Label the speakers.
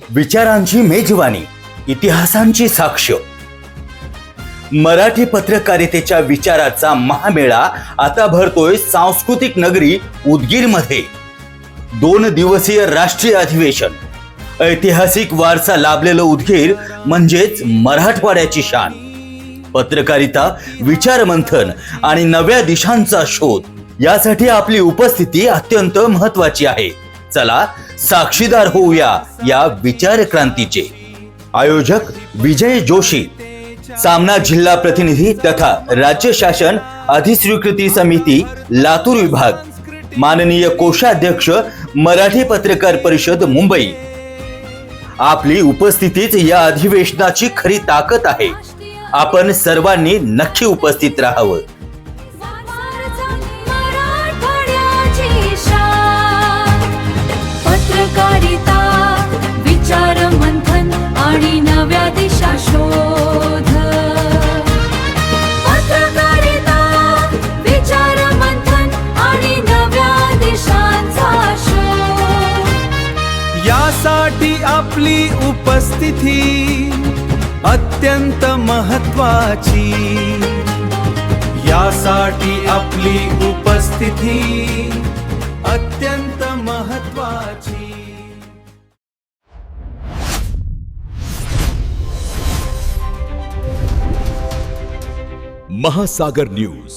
Speaker 1: विचारांची मेजवानी, इतिहासांची साक्ष. मराठी पत्रकारितेच्या विचाराचा महामेळा आता भरतोय सांस्कृतिक नगरी उदगीरमध्ये. 2 दिवसीय राष्ट्रीय अधिवेशन. ऐतिहासिक वारसा लाभलेलं उदगीर म्हणजेच मराठवाड्याची शान. पत्रकारिता, विचारमंथन आणि नव्या दिशांचा शोध यासाठी आपली उपस्थिती अत्यंत महत्वाची आहे. चला साक्षीदार होऊया या विचार क्रांतीचे. आयोजक विजय जोशी, सामना जिल्हा प्रतिनिधी तथा राज्य शासन अधिस्वीकृती समिती लातूर विभाग, माननीय कोषाध्यक्ष मराठी पत्रकार परिषद मुंबई. आपली उपस्थितीच या अधिवेशनाची खरी ताकद आहे. आपण सर्वांनी नक्की उपस्थित राहावं.
Speaker 2: पत्रकारिता, विचार मंथन आणि नव्या दिशा शोध. पत्रकारिता, विचार मंथन आणि नव्या दिशांचा शोध.
Speaker 3: यासाठी आपली उपस्थिती अत्यंत महत्वाची. यासाठी आपली उपस्थिती अत्यंत महत्वाची.
Speaker 4: महासागर न्यूज.